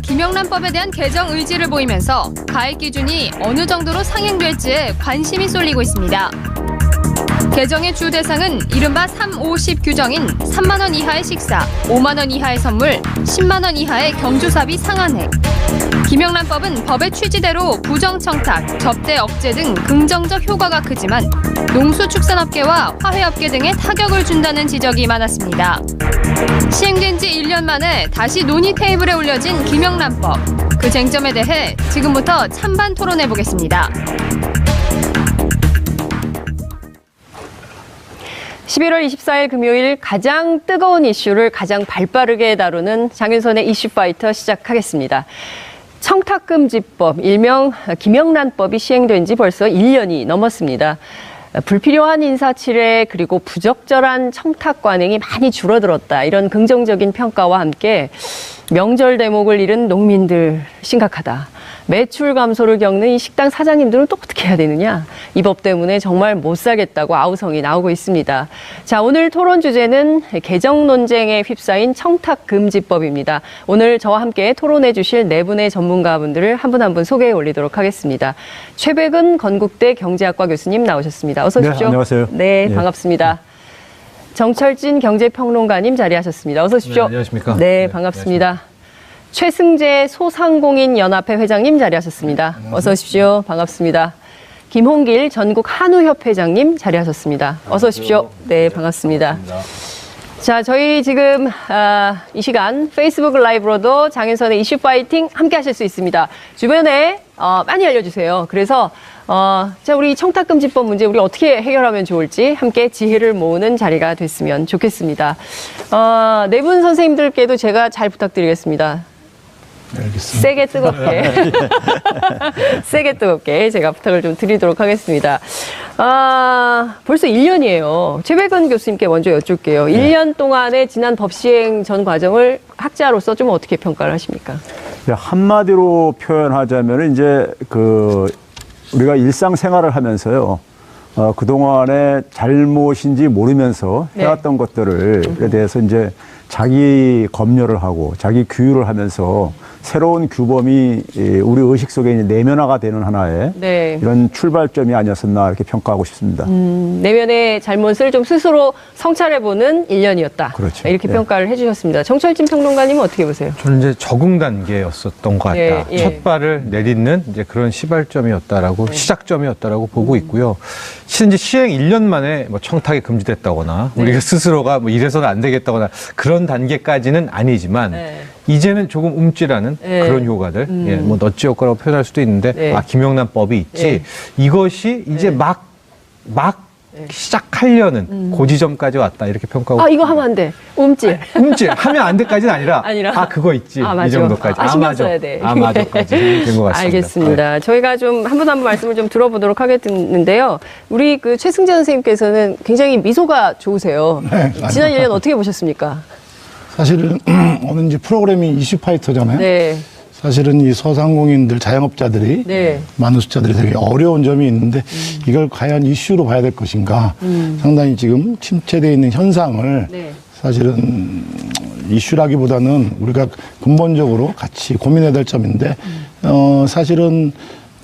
김영란법에 대한 개정 의지를 보이면서 가입 기준이 어느 정도로 상향될지에 관심이 쏠리고 있습니다. 개정의 주 대상은 이른바 3-5-10 규정인 3만 원 이하의 식사, 5만 원 이하의 선물, 10만 원 이하의 경조사비 상한액. 김영란법은 법의 취지대로 부정청탁, 접대 억제 등 긍정적 효과가 크지만 농수축산업계와 화훼업계 등에 타격을 준다는 지적이 많았습니다. 시행된 지 1년 만에 다시 논의 테이블에 올려진 김영란법. 그 쟁점에 대해 지금부터 찬반 토론해보겠습니다. 11월 24일 금요일 가장 뜨거운 이슈를 가장 발빠르게 다루는 장윤선의 이슈파이터 시작하겠습니다. 청탁금지법, 일명 김영란법이 시행된 지 벌써 1년이 넘었습니다. 불필요한 인사치레 그리고 부적절한 청탁 관행이 많이 줄어들었다. 이런 긍정적인 평가와 함께 명절 대목을 잃은 농민들 심각하다. 매출 감소를 겪는 이 식당 사장님들은 또 어떻게 해야 되느냐. 이 법 때문에 정말 못 살겠다고 아우성이 나오고 있습니다. 자, 오늘 토론 주제는 개정 논쟁에 휩싸인 청탁금지법입니다. 오늘 저와 함께 토론해 주실 네 분의 전문가분들을 한 분 한 분 소개해 올리도록 하겠습니다. 최백은 건국대 경제학과 교수님 나오셨습니다. 어서 오십시오. 네, 안녕하세요. 네, 반갑습니다. 정철진 경제평론가님 자리하셨습니다. 어서 오십시오. 네, 안녕하십니까. 네, 반갑습니다. 최승재 소상공인 연합회 회장님 자리하셨습니다. 어서 오십시오. 반갑습니다. 김홍길 전국 한우협회장님 자리하셨습니다. 어서 오십시오. 네, 반갑습니다. 자, 저희 지금 이 시간 페이스북 라이브로도 장윤선의 이슈 파이팅 함께 하실 수 있습니다. 주변에 많이 알려주세요. 그래서 자, 우리 청탁금지법 문제 우리 어떻게 해결하면 좋을지 함께 지혜를 모으는 자리가 됐으면 좋겠습니다. 네 분 선생님들께도 제가 잘 부탁드리겠습니다. 알겠습니다. 세게 뜨겁게 세게 뜨겁게 제가 부탁을 좀 드리도록 하겠습니다. 벌써 1년이에요. 최백은 교수님께 먼저 여쭐게요. 네. 1년 동안의 지난 법 시행 전 과정을 학자로서 좀 어떻게 평가를 하십니까? 한마디로 표현하자면 이제 우리가 일상생활을 하면서요. 그동안에 잘못인지 모르면서 해왔던 것들에 대해서 이제 자기 검열을 하고 자기 규율을 하면서 새로운 규범이 우리 의식 속에 이제 내면화가 되는 하나의 이런 출발점이 아니었었나 이렇게 평가하고 싶습니다. 내면의 잘못을 좀 스스로 성찰해보는 1년이었다. 그렇죠. 이렇게 평가를 해주셨습니다. 정철진 평론가님은 어떻게 보세요? 저는 이제 적응 단계였었던 것 같다. 첫 발을 내딛는 이제 그런 시발점이었다라고 시작점이었다라고 보고 있고요. 실은 이제 시행 1년 만에 뭐 청탁이 금지됐다거나 우리가 스스로가 뭐 이래서는 안 되겠다거나 그런 단계까지는 아니지만 이제는 조금 움찔하는 그런 효과들, 뭐 넛지 효과라고 표현할 수도 있는데 김영란법이 있지 이것이 이제 막 시작하려는 그 지점까지 왔다 이렇게 평가하고. 이거 하면 안 돼. 움찔. 움찔 하면 안 돼까지는 아니라 그거 있지 이 정도까지. 신경 써야 돼. 맞아까지 된 것 같습니다. 알겠습니다. 저희가 좀 한 분 한 분 말씀을 좀 들어보도록 하겠는데요. 우리 그 최승재 선생님께서는 굉장히 미소가 좋으세요. 네, 지난 1년 어떻게 보셨습니까? 사실은 오늘 이제 프로그램이 이슈파이터잖아요. 네. 사실은 이 소상공인들, 자영업자들이 많은 숫자들이 되게 어려운 점이 있는데 이걸 과연 이슈로 봐야 될 것인가. 상당히 지금 침체되어 있는 현상을 사실은 이슈라기보다는 우리가 근본적으로 같이 고민해야 될 점인데 사실은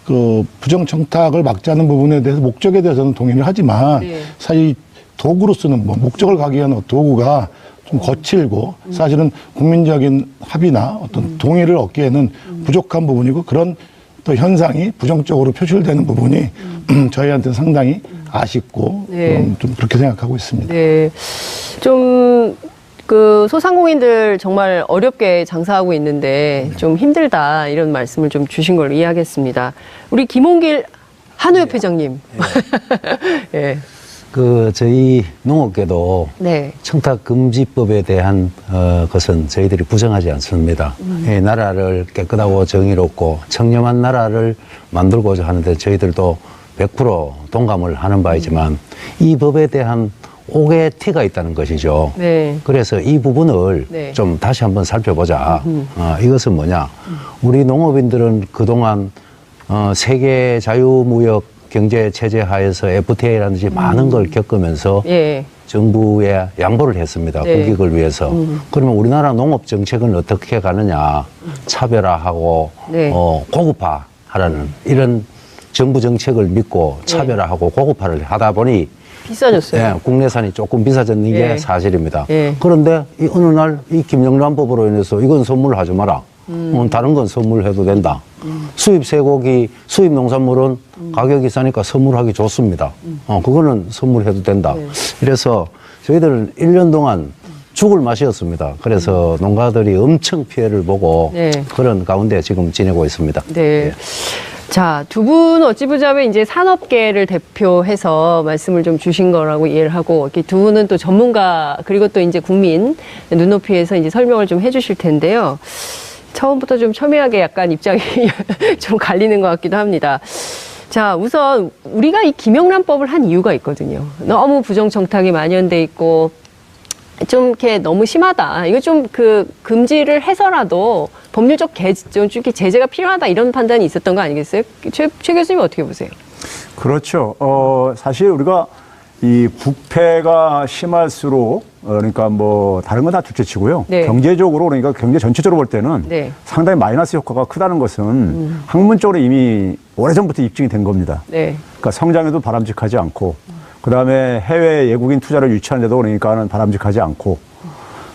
그 부정청탁을 막자는 부분에 대해서 목적에 대해서는 동의를 하지만 사실 도구로 쓰는 목적을 가기 위한 도구가 좀 거칠고 사실은 국민적인 합의나 어떤 동의를 얻기에는 부족한 부분이고 그런 또 현상이 부정적으로 표출되는 부분이 저희한테는 상당히 아쉽고 좀 그렇게 생각하고 있습니다. 네. 좀 그 소상공인들 정말 어렵게 장사하고 있는데 좀 힘들다 이런 말씀을 좀 주신 걸로 이해하겠습니다. 우리 김홍길 한우협회장님. 예. 저희 농업계도 청탁금지법에 대한 것은 저희들이 부정하지 않습니다. 나라를 깨끗하고 정의롭고 청렴한 나라를 만들고자 하는데 저희들도 100% 동감을 하는 바이지만 이 법에 대한 옥의 티가 있다는 것이죠. 그래서 이 부분을 좀 다시 한번 살펴보자. 이것은 뭐냐. 우리 농업인들은 그동안 세계 자유무역 경제 체제 하에서 FTA라든지 많은 걸 겪으면서 정부에 양보를 했습니다. 네. 국익을 위해서. 그러면 우리나라 농업 정책은 어떻게 가느냐. 차별화하고 네. 고급화하라는 이런 정부 정책을 믿고 차별화하고 고급화를 하다 보니 비싸졌어요. 예, 국내산이 조금 비싸졌는 게 예. 사실입니다. 예. 그런데 이 어느 날 이 김영란법으로 인해서 이건 선물하지 마라. 다른 건 선물해도 된다. 수입 쇠고기, 수입 농산물은 가격이 싸니까 선물하기 좋습니다. 그거는 선물해도 된다. 이래서 저희들은 1년 동안 죽을 맛이었습니다. 그래서 농가들이 엄청 피해를 보고 네. 그런 가운데 지금 지내고 있습니다. 네. 예. 자, 두 분 어찌 보자면 이제 산업계를 대표해서 말씀을 좀 주신 거라고 이해를 하고, 이렇게 두 분은 또 전문가, 그리고 또 이제 국민 눈높이에서 이제 설명을 좀 해주실 텐데요. 처음부터 좀 첨예하게 약간 입장이 좀 갈리는 것 같기도 합니다. 자, 우선 우리가 이 김영란법을 한 이유가 있거든요. 너무 부정청탁이 만연돼 있고, 좀 이렇게 너무 심하다. 이거 좀 금지를 해서라도 법률적 좀 이렇게 제재가 필요하다 이런 판단이 있었던 거 아니겠어요? 최 교수님 어떻게 보세요? 그렇죠. 사실 우리가 이 부패가 심할수록 그러니까 뭐 다른 건 다 둘째치고요. 네. 경제적으로 그러니까 경제 전체적으로 볼 때는 네. 상당히 마이너스 효과가 크다는 것은 학문적으로 이미 오래전부터 입증이 된 겁니다. 네. 그러니까 성장에도 바람직하지 않고 그다음에 해외 외국인 투자를 유치하는 데도 그러니까는 바람직하지 않고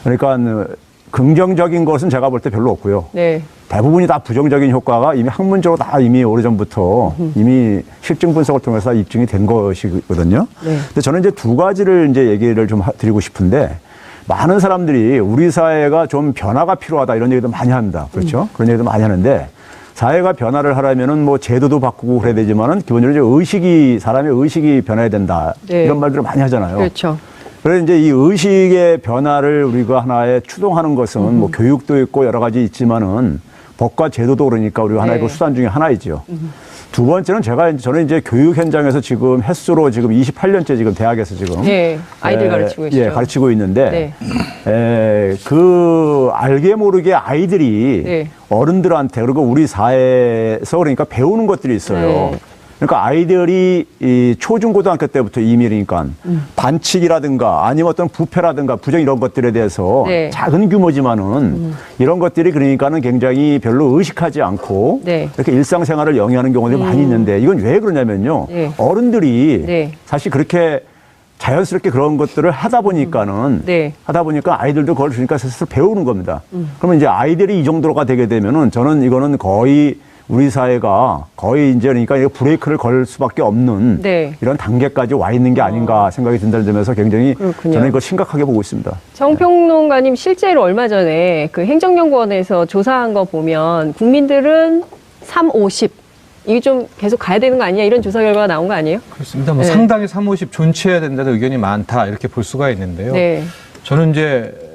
그러니까 긍정적인 것은 제가 볼 때 별로 없고요. 네. 대부분이 다 부정적인 효과가 이미 학문적으로 다 이미 오래전부터 이미 실증 분석을 통해서 입증이 된 것이거든요. 네. 근데 저는 이제 두 가지를 이제 얘기를 좀 드리고 싶은데 많은 사람들이 우리 사회가 좀 변화가 필요하다 이런 얘기도 많이 합니다. 그렇죠? 그런 얘기도 많이 하는데 사회가 변화를 하려면은 뭐 제도도 바꾸고 그래야 되지만은 기본적으로 이제 사람의 의식이 변해야 된다. 네. 이런 말들을 많이 하잖아요. 그렇죠. 그래서 이제 이 의식의 변화를 우리가 하나에 추동하는 것은 뭐 교육도 있고 여러 가지 있지만은 법과 제도도 그러니까 우리가 하나의 네. 그 수단 중에 하나이죠. 두 번째는 저는 이제 교육 현장에서 지금 햇수로 지금 28년째 지금 대학에서 지금 네. 아이들 가르치고 있어요. 예, 가르치고 있는데 네. 알게 모르게 아이들이 네. 어른들한테 그리고 우리 사회에서 그러니까 배우는 것들이 있어요. 네. 그러니까 아이들이 이 초중고등학교 때부터 이미 그러니까 반칙이라든가 아니면 어떤 부패라든가 부정 이런 것들에 대해서 네. 작은 규모지만은 이런 것들이 그러니까는 굉장히 별로 의식하지 않고 네. 이렇게 일상생활을 영위하는 경우들이 많이 있는데 이건 왜 그러냐면요. 네. 어른들이 네. 사실 그렇게 자연스럽게 그런 것들을 하다 보니까는 네. 하다 보니까 아이들도 그걸 그러니까 스스로 배우는 겁니다. 그러면 이제 아이들이 이 정도가 되게 되면은 저는 이거는 거의 우리 사회가 거의 이제 그러니까 브레이크를 걸 수밖에 없는 네. 이런 단계까지 와 있는 게 아닌가 생각이 든다는 점에서 굉장히 그렇군요. 저는 이걸 심각하게 보고 있습니다. 정평론가님 실제로 얼마 전에 그 행정연구원에서 조사한 거 보면 국민들은 3, 50 이게 좀 계속 가야 되는 거 아니냐 이런 조사 결과가 나온 거 아니에요? 그렇습니다. 뭐 네. 상당히 3, 50 존치해야 된다는 의견이 많다 이렇게 볼 수가 있는데요. 네. 저는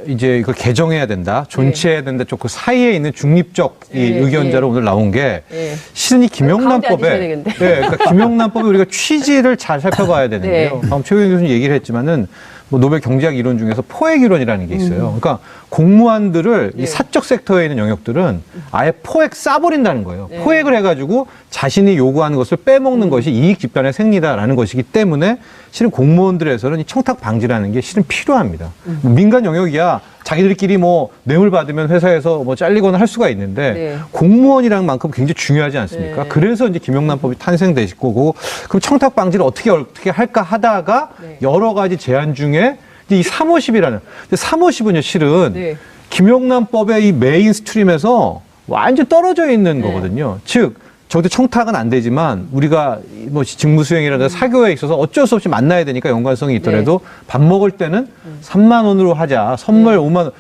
이제 이걸 개정해야 된다, 존치해야 된다 쪽 그 사이에 있는 중립적 이 네, 의견자로 오늘 나온 게 네. 실은 이 가운데 앉으셔야 김영란법에 되겠는데. 그러니까 김영란법에 우리가 취지를 잘 살펴봐야 되는데요. 방금 최경영 교수님 얘기를 했지만은 뭐 노벨 경제학 이론 중에서 포획 이론이라는 게 있어요. 그러니까 공무원들을 이 사적 섹터에 있는 영역들은 아예 포획 싸버린다는 거예요. 포획을 해가지고 자신이 요구하는 것을 빼먹는 것이 이익 집단의 생리다라는 것이기 때문에 실은 공무원들에서는 이 청탁 방지라는 게 실은 필요합니다. 뭐 민간 영역이야 자기들끼리 뭐 뇌물 받으면 회사에서 뭐 잘리거나 할 수가 있는데 네. 공무원이라는 만큼 굉장히 중요하지 않습니까? 네. 그래서 이제 김영란법이 탄생되실 거고 그럼 청탁 방지를 어떻게 할까 하다가 네. 여러 가지 제안 중에 이 350이라는 350은요 실은 네. 김영란법의 이 메인 스트림에서 완전 떨어져 있는 거거든요. 즉 저도 청탁은 안 되지만 우리가 뭐 직무 수행이라든가 사교에 있어서 어쩔 수 없이 만나야 되니까 연관성이 있더라도 밥 먹을 때는 3만 원으로 하자. 선물 5만 원.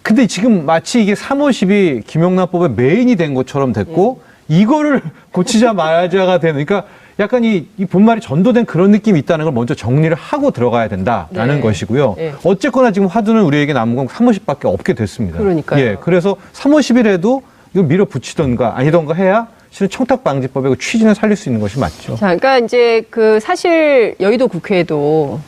근데 지금 마치 이게 350이 김영란법의 메인이 된 것처럼 됐고 이거를 고치자 말자가 되는 그러니까 약간 이 본말이 전도된 그런 느낌이 있다는 걸 먼저 정리를 하고 들어가야 된다라는 네. 것이고요. 네. 어쨌거나 지금 화두는 우리에게 남은 건 350밖에 없게 됐습니다. 그러니까요. 예, 그래서 350이라도 이걸 밀어붙이던가 아니던가 해야 실은 청탁방지법의 그 취지는 살릴 수 있는 것이 맞죠. 자, 그러니까 이제 사실 여의도 국회에도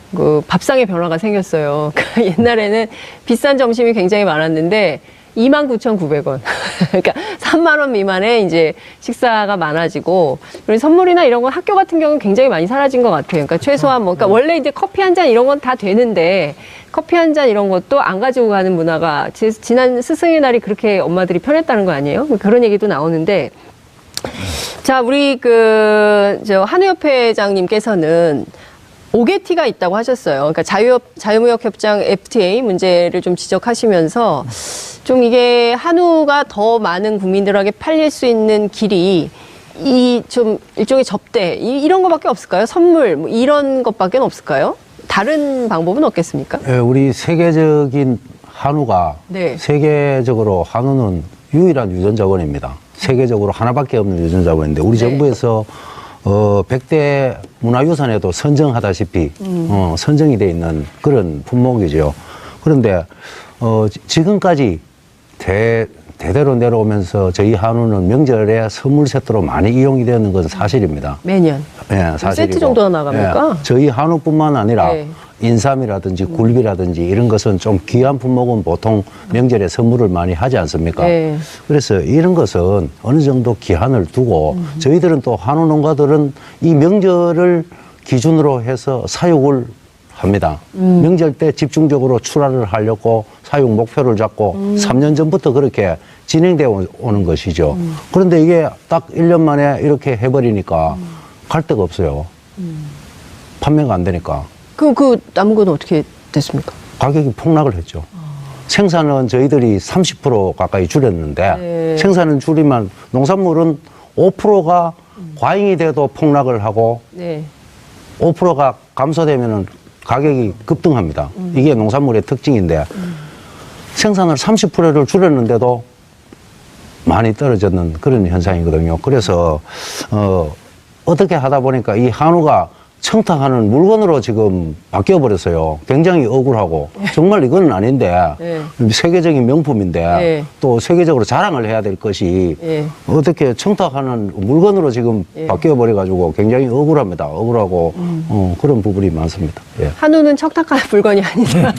밥상의 변화가 생겼어요. 그러니까 옛날에는 비싼 점심이 굉장히 많았는데 29,900원. 그러니까 3만 원 미만의 이제 식사가 많아지고, 그리고 선물이나 이런 건 학교 같은 경우는 굉장히 많이 사라진 것 같아요. 그러니까 최소한 뭐, 그러니까 원래 이제 커피 한 잔 이런 건 다 되는데, 커피 한 잔 이런 것도 안 가지고 가는 문화가 지난 스승의 날이 그렇게 엄마들이 편했다는 거 아니에요? 그런 얘기도 나오는데, 자, 우리 한우협회장님께서는 오게티가 있다고 하셨어요. 그러니까 자유무역협정 FTA 문제를 좀 지적하시면서 좀 이게 한우가 더 많은 국민들에게 팔릴 수 있는 길이 이 좀 일종의 접대 이런 거밖에 없을까요? 선물 뭐 이런 것밖에 없을까요? 다른 방법은 없겠습니까? 예, 우리 세계적인 한우가 네. 세계적으로 한우는 유일한 유전자원입니다. 세계적으로 하나밖에 없는 유전자원인데 우리 네. 정부에서 100대 문화유산에도 선정하다시피 선정이 돼 있는 그런 품목이죠. 그런데 지금까지 대대로 내려오면서 저희 한우는 명절에 선물 세트로 많이 이용이 되는 것은 사실입니다. 매년. 네, 사실이고. 세트 정도나 나갑니까? 예, 저희 한우뿐만 아니라 네. 인삼이라든지 굴비라든지 이런 것은 좀 귀한 품목은 보통 명절에 선물을 많이 하지 않습니까? 네. 그래서 이런 것은 어느 정도 기한을 두고 저희들은 또 한우 농가들은 이 명절을 기준으로 해서 사육을 합니다. 명절 때 집중적으로 출하를 하려고 사육 목표를 잡고 3년 전부터 그렇게 진행되어 오는 것이죠. 그런데 이게 딱 1년 만에 이렇게 해버리니까 갈 데가 없어요. 판매가 안 되니까. 그 남은 건 어떻게 됐습니까? 가격이 폭락을 했죠. 생산은 저희들이 30% 가까이 줄였는데 네. 생산은 줄이면 농산물은 5%가 과잉이 돼도 폭락을 하고 네. 5%가 감소되면은 가격이 급등합니다. 이게 농산물의 특징인데 생산을 30%를 줄였는데도 많이 떨어졌는 그런 현상이거든요. 그래서 어떻게 하다 보니까 이 한우가 청탁하는 물건으로 지금 바뀌어 버렸어요. 굉장히 억울하고 정말 이건 아닌데 네. 세계적인 명품인데 네. 또 세계적으로 자랑을 해야 될 것이 네. 어떻게 청탁하는 물건으로 지금 바뀌어 버려 가지고 굉장히 억울합니다. 억울하고 그런 부분이 많습니다. 예. 한우는 척탁한 물건이 아니다.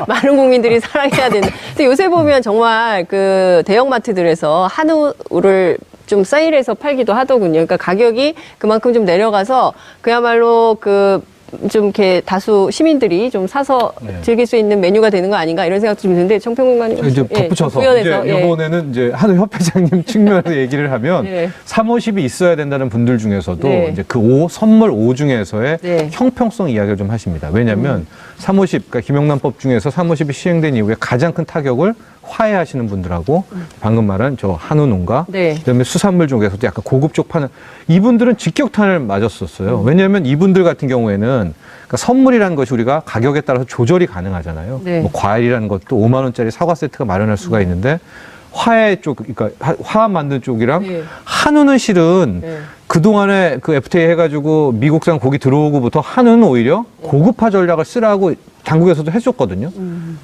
많은 국민들이 사랑해야 된다. 근데 요새 보면 정말 그 대형마트들에서 한우를 좀 세일해서 팔기도 하더군요. 그러니까 가격이 그만큼 좀 내려가서 그야말로 좀 이렇게 다수 시민들이 좀 사서 즐길 수 있는 메뉴가 되는 거 아닌가 이런 생각도 좀 드는데 청평군관님 이제 덧붙여서 이제 이번에는 이제 한우 협회장님 측면에서 얘기를 하면 350이 있어야 된다는 분들 중에서도 이제 그 선물 5 중에서의 형평성 이야기를 좀 하십니다. 왜냐하면 350, 그러니까 김영란법 중에서 350이 시행된 이후에 가장 큰 타격을 화해하시는 분들하고 방금 말한 저 한우 농가, 그다음에 수산물 쪽에서도 약간 고급 쪽 파는 이분들은 직격탄을 맞았었어요. 왜냐하면 이분들 같은 경우에는 그러니까 선물이라는 것이 우리가 가격에 따라서 조절이 가능하잖아요. 뭐 과일이라는 것도 5만 원짜리 사과 세트가 마련할 수가 있는데 화해 쪽, 그러니까 화합 만든 쪽이랑 한우는 실은 그동안에 그 FTA 해가지고 미국산 고기 들어오고부터 한우는 오히려 고급화 전략을 쓰라고 당국에서도 해줬거든요.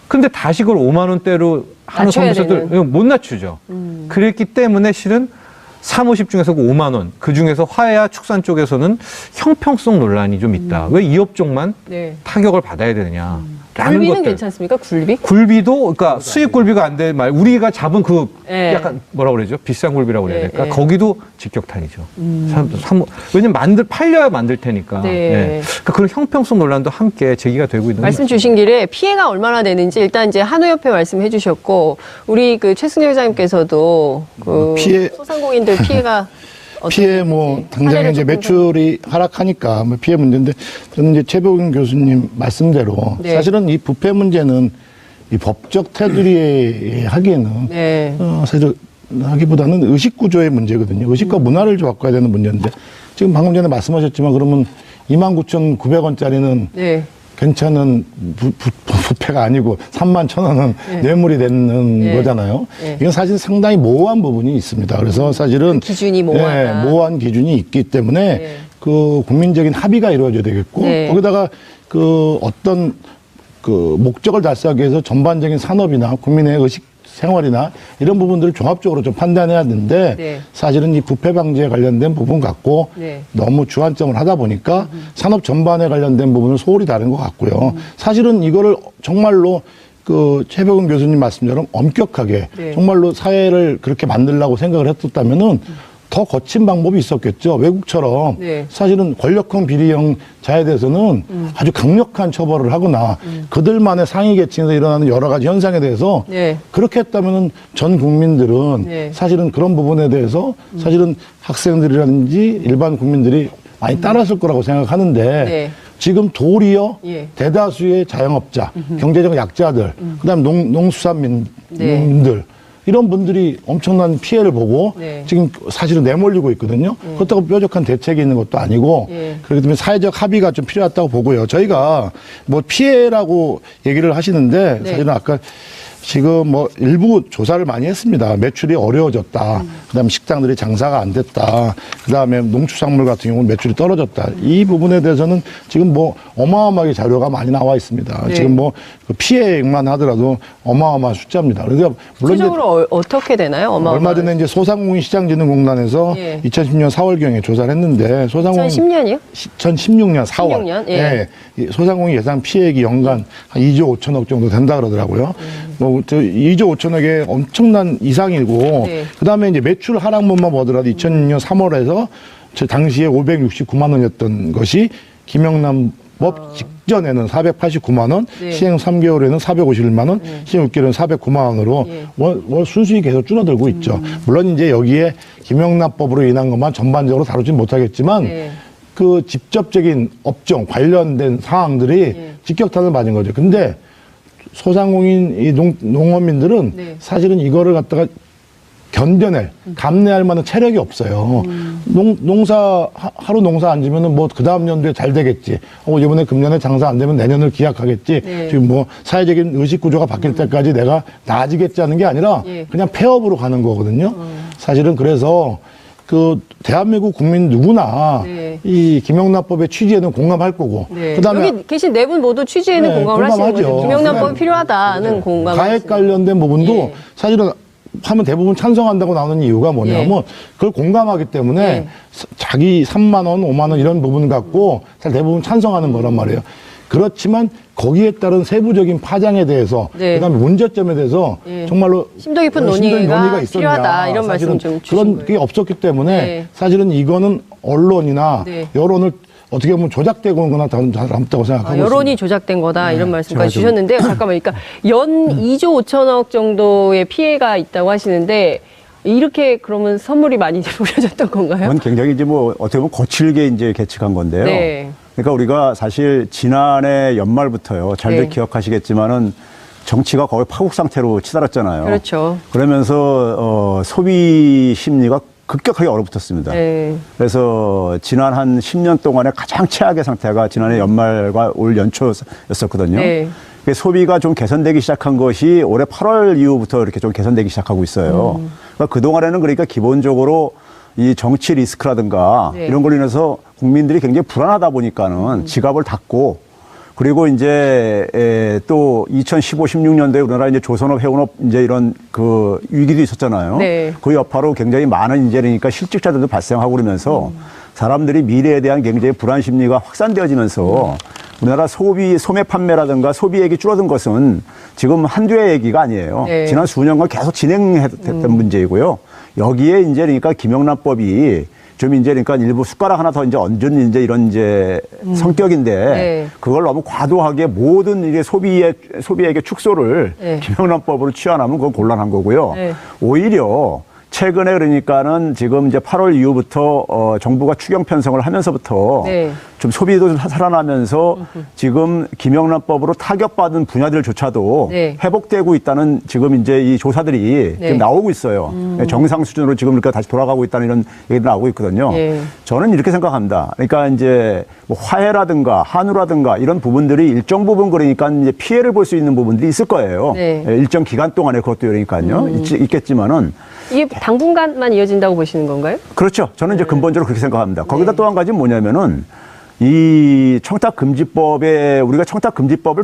근데 다시 그걸 5만 원대로 한우 선물세트를 못 낮추죠. 그랬기 때문에 실은 350 중에서 5만 원, 그 중에서 화해와 축산 쪽에서는 형평성 논란이 좀 있다. 왜 이 업종만 타격을 받아야 되느냐. 굴비는 괜찮습니까? 굴비도, 그러니까 수입 굴비가 안 될 말, 우리가 잡은 그 약간 뭐라 그러죠? 비싼 굴비라고 그래야 될까? 거기도 직격탄이죠. 왜냐면 팔려야 만들 테니까. 그러니까 그런 형평성 논란도 함께 제기가 되고 있는 말씀 주신 길에 피해가 얼마나 되는지 일단 이제 한우협회 말씀해 주셨고, 우리 그 최승열 회장님께서도 그 소상공인들 피해가 피해 당장 이제 매출이 하락하니까 피해 문제인데 저는 이제 최백운 교수님 말씀대로 사실은 이 부패 문제는 이 법적 테두리에 하기에는 사실 하기보다는 의식 구조의 문제거든요. 의식과 문화를 좀 바꿔야 되는 문제인데 지금 방금 전에 말씀하셨지만 그러면 29,900원짜리는 괜찮은 부패가 아니고 31,000원은 뇌물이 되는 거잖아요. 이건 사실 상당히 모호한 부분이 있습니다. 그래서 사실은 기준이 모호하다. 모호한 기준이 있기 때문에 그 국민적인 합의가 이루어져야 되겠고 거기다가 그 어떤 그 목적을 달성하기 위해서 전반적인 산업이나 국민의 의식 생활이나 이런 부분들을 종합적으로 좀 판단해야 되는데 사실은 이 부패 방지에 관련된 부분 갖고 너무 주안점을 하다 보니까 산업 전반에 관련된 부분은 소홀히 다른 것 같고요. 사실은 이거를 정말로 그 최백운 교수님 말씀처럼 엄격하게 네. 정말로 사회를 그렇게 만들려고 생각을 했었다면은 더 거친 방법이 있었겠죠. 외국처럼 네. 사실은 권력형 비리형자에 대해서는 아주 강력한 처벌을 하거나 그들만의 상위 계층에서 일어나는 여러 가지 현상에 대해서 네. 그렇게 했다면은 전 국민들은 네. 사실은 그런 부분에 대해서 사실은 학생들이라든지 일반 국민들이 많이 따랐을 거라고 생각하는데 네. 지금 도리어 예. 대다수의 자영업자, 경제적 약자들, 그다음 농수산민들 네. 이런 분들이 엄청난 피해를 보고 네. 지금 사실은 내몰리고 있거든요. 그렇다고 뾰족한 대책이 있는 것도 아니고 예. 그렇기 때문에 사회적 합의가 좀 필요하다고 보고요. 저희가 뭐 피해라고 얘기를 하시는데 네. 사실은 아까 지금 뭐 일부 조사를 많이 했습니다. 매출이 어려워졌다. 그다음에 식당들이 장사가 안 됐다. 그다음에 농축산물 같은 경우는 매출이 떨어졌다. 이 부분에 대해서는 지금 뭐 어마어마하게 자료가 많이 나와 있습니다. 네. 지금 뭐 그 피해액만 하더라도 어마어마한 숫자입니다. 그래서 물론 이제 구체적으로 어떻게 되나요? 얼마 전에 이제 소상공인 시장진흥공단에서 예. 2010년 4월경에 조사를 했는데 소상공인 2010년이요? 2016년 4월 16년? 예. 이 소상공인 예상 피해액이 연간 한 2조 5천억 정도 된다 그러더라고요. 뭐 2조 5천억의 엄청난 이상이고 네. 그다음에 이제 매출 하락분만 보더라도 2006년 3월에서 저 당시에 569만 원이었던 것이 김영남 법 직전에는 489만 원, 네. 시행 3개월에는 451만 원, 시행 6개월에는 409만 원으로 예. 월 순수익이 계속 줄어들고 있죠. 물론 이제 여기에 김영란법으로 인한 것만 전반적으로 다루진 못하겠지만 네. 그 직접적인 업종 관련된 사항들이 예. 직격탄을 맞은 거죠. 근데 소상공인 이 농업민들은 네. 사실은 이거를 갖다가 견뎌낼, 감내할 만한 체력이 없어요. 하루 농사 안 지면은 뭐 그 다음 연도에 잘 되겠지. 이번에 금년에 장사 안 되면 내년을 기약하겠지. 네. 지금 뭐 사회적인 의식 구조가 바뀔 때까지 내가 나아지겠지 하는 게 아니라 예. 그냥 폐업으로 가는 거거든요. 사실은 그래서 그 대한민국 국민 누구나 네. 이 김영란법의 취지에는 공감할 거고. 네. 그다음에 여기 계신 네 분 모두 취지에는 네, 공감을 하시는 공감하죠. 거죠. 김영란법이 네. 필요하다는 공감을 가액 하시는 관련된 부분도 예. 사실은 하면 대부분 찬성한다고 나오는 이유가 뭐냐면 그걸 공감하기 때문에 예. 자기 3만 원, 5만 원 이런 부분 갖고 사실 대부분 찬성하는 거란 말이에요. 그렇지만 거기에 따른 세부적인 파장에 대해서 네. 그다음에 문제점에 대해서 예. 정말로 심도 깊은 논의가 필요하다 이런 말씀 좀 주신 그런 거예요. 게 없었기 때문에 네. 사실은 이거는 언론이나 네. 여론을 어떻게 보면 조작되고 온 거나 다름없다고 생각하고 여론이 있습니다. 조작된 거다 이런 말씀까지 제가 좀- 주셨는데요. 잠깐만, 그러니까 연 2조 5천억 정도의 피해가 있다고 하시는데 이렇게 그러면 선물이 많이 뿌려졌던 건가요? 그건 굉장히 이제 뭐 어떻게 보면 거칠게 이제 계측한 건데요. 네. 그러니까 우리가 사실 지난해 연말부터요. 잘들 네. 기억하시겠지만은 정치가 거의 파국 상태로 치달았잖아요. 그렇죠. 그러면서 소비 심리가 급격하게 얼어붙었습니다. 네. 그래서 지난 한 10년 동안의 가장 최악의 상태가 지난해 연말과 올 연초였었거든요. 네. 소비가 좀 개선되기 시작한 것이 올해 8월 이후부터 이렇게 좀 개선되기 시작하고 있어요. 그러니까 그동안에는 그러니까 기본적으로 이 정치 리스크라든가 네. 이런 걸로 인해서 국민들이 굉장히 불안하다 보니까는 지갑을 닫고 그리고 이제 또 2015, 16년도에 우리나라 이제 조선업, 해운업 이제 이런 그 위기도 있었잖아요. 네. 그 여파로 굉장히 많은 이제 그러니까 실직자들도 발생하고 그러면서 사람들이 미래에 대한 굉장히 불안 심리가 확산되어지면서 우리나라 소매 판매라든가 소비액이 줄어든 것은 지금 한두해 얘기가 아니에요. 네. 지난 수년간 계속 진행했던 문제이고요. 여기에 이제 그러니까 김영란법이 좀 이제 그러니까 일부 숟가락 하나 더 이제 얹은 이제 이런 이제 성격인데 네. 그걸 너무 과도하게 모든 이게 소비액의 축소를 네. 김영란법으로 취하면 그건 곤란한 거고요. 네. 오히려 최근에 그러니까는 지금 이제 8월 이후부터 정부가 추경 편성을 하면서부터 네. 좀 소비도 좀 살아나면서 지금 김영란법으로 타격받은 분야들조차도 네. 회복되고 있다는 지금 이제 이 조사들이 네. 지금 나오고 있어요. 정상 수준으로 지금 그러니까 다시 돌아가고 있다는 이런 얘기도 나오고 있거든요. 네. 저는 이렇게 생각합니다. 그러니까 이제 뭐 화해라든가 한우라든가 이런 부분들이 일정 부분 그러니까 이제 피해를 볼 수 있는 부분들이 있을 거예요. 네. 일정 기간 동안에 그것도 그러니까요. 있겠지만은 이게 당분간만 이어진다고 보시는 건가요? 그렇죠. 저는 네. 이제 근본적으로 그렇게 생각합니다. 거기다 또 한 가지는 뭐냐면은 이 청탁금지법에 우리가 청탁금지법을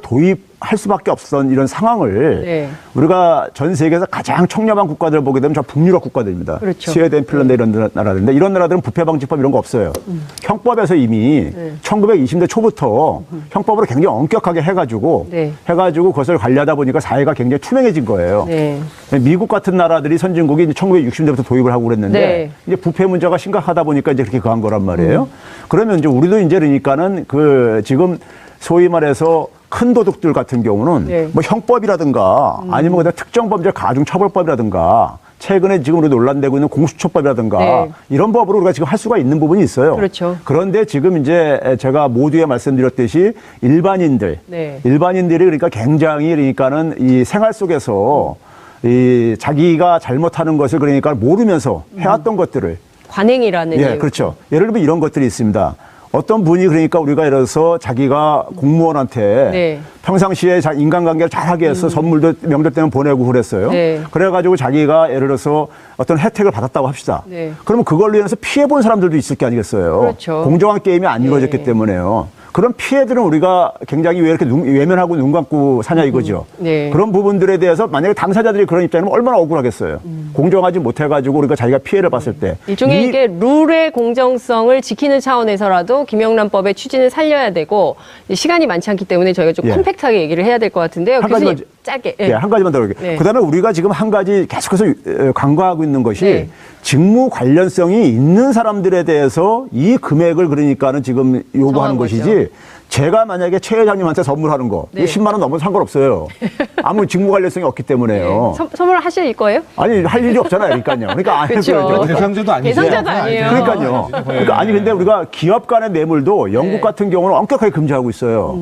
할 수밖에 없었던 이런 상황을 네. 우리가 전 세계에서 가장 청렴한 국가들을 보게 되면 저 북유럽 국가들입니다. 그렇죠. 스웨덴, 핀란드 이런 나라들인데 이런 나라들은 부패방지법 이런 거 없어요. 형법에서 이미 1920대 초부터 형법으로 굉장히 엄격하게 해가지고 그것을 관리하다 보니까 사회가 굉장히 투명해진 거예요. 네. 미국 같은 나라들이 선진국이 이제 1960년대부터 도입을 하고 그랬는데 이제 부패 문제가 심각하다 보니까 이제 그렇게 가한 거란 말이에요. 그러면 이제 우리도 이제 그러니까는 그 지금 소위 말해서 큰 도둑들 같은 경우는 뭐 형법이라든가 아니면 그다음 특정범죄 가중처벌법이라든가 최근에 지금 우리 논란되고 있는 공수처법이라든가 이런 법으로 우리가 지금 할 수가 있는 부분이 있어요. 그렇죠. 그런데 지금 이제 제가 모두에 말씀드렸듯이 일반인들이 그러니까 굉장히 그러니까는 이 생활 속에서 이 자기가 잘못하는 것을 그러니까 모르면서 해왔던 것들을 관행이라는 예, 그렇죠. 예를 들면 이런 것들이 있습니다. 어떤 분이 그러니까 우리가 예를 들어서 자기가 공무원한테 평상시에 인간관계를 잘하게 해서 선물도 명절 때면 보내고 그랬어요. 그래가지고 자기가 예를 들어서 어떤 혜택을 받았다고 합시다. 그러면 그걸로 인해서 피해본 사람들도 있을 게 아니겠어요. 그렇죠. 공정한 게임이 안 이루어졌기 때문에요. 그런 피해들은 우리가 굉장히 왜 이렇게 외면하고 눈 감고 사냐 이거죠. 그런 부분들에 대해서 만약에 당사자들이 그런 입장이면 얼마나 억울하겠어요. 공정하지 못해가지고 우리가 자기가 피해를 봤을 때. 일종의 이게 룰의 공정성을 지키는 차원에서라도 김영란법의 추진을 살려야 되고 시간이 많지 않기 때문에 저희가 좀 컴팩트하게 얘기를 해야 될 것 같은데요. 교수님 짧게. 한 가지만 더 그럴게요. 그다음에 우리가 지금 한 가지 계속해서 강조하고 있는 것이 직무 관련성이 있는 사람들에 대해서 이 금액을 그러니까는 지금 요구하는 것이지 제가 만약에 최 회장님한테 선물하는 거 10만 원 넘으면 상관없어요. 아무 직무 관련성이 없기 때문에요. 선물 하실 거예요? 아니 할 일이 없잖아요. 그러니까요. 그러니까 안 그렇죠. 대상자도 아니죠. 대상자도 아니에요. 그러니까요. 그러니까 아니 근데 우리가 기업 간의 뇌물도 영국 같은 경우는 엄격하게 금지하고 있어요.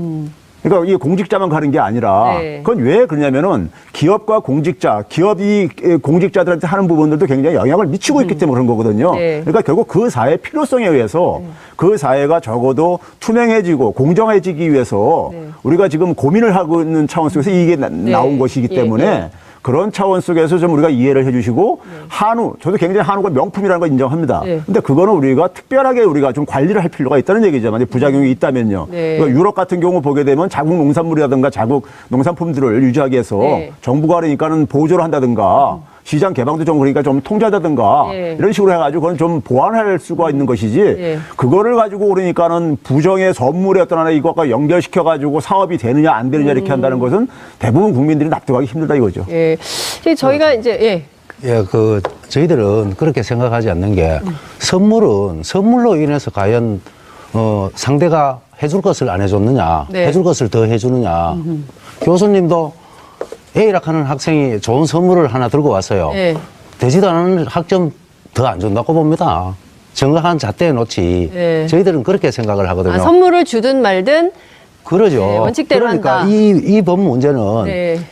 그러니까 이게 공직자만 가는 게 아니라 그건 왜 그러냐면은 기업과 공직자, 기업이 공직자들한테 하는 부분들도 굉장히 영향을 미치고 있기 때문에 그런 거거든요. 그러니까 결국 그 사회의 필요성에 의해서 그 사회가 적어도 투명해지고 공정해지기 위해서 우리가 지금 고민을 하고 있는 차원 속에서 이게 나온 것이기 때문에 그런 차원 속에서 좀 우리가 이해를 해주시고 한우, 저도 굉장히 한우가 명품이라는 걸 인정합니다. 근데 그거는 우리가 특별하게 우리가 좀 관리를 할 필요가 있다는 얘기죠. 만약 부작용이 있다면요. 그러니까 유럽 같은 경우 보게 되면 자국 농산물이라든가 자국 농산품들을 유지하기 위해서 정부가 그러니까는 보조를 한다든가 시장 개방도 좀 그러니까 좀 통제하다든가 이런 식으로 해가지고 그건 좀 보완할 수가 있는 것이지 그거를 가지고 그러니까는 부정의 선물의 어떤 하나 이것과 연결시켜가지고 사업이 되느냐 안 되느냐 이렇게 한다는 것은 대부분 국민들이 납득하기 힘들다 이거죠. 저희가 이제 저희들은 그렇게 생각하지 않는 게 선물은 선물로 인해서 과연 상대가 해줄 것을 안 해줬느냐, 해줄 것을 더 해주느냐. 교수님도 A락 하는 학생이 좋은 선물을 하나 들고 왔어요. 되지도 않은 학점 더 안 준다고 봅니다. 정확한 잣대에 놓지. 저희들은 그렇게 생각을 하거든요. 선물을 주든 말든 그러죠. 원칙대로 그러니까 한다. 이 법 문제는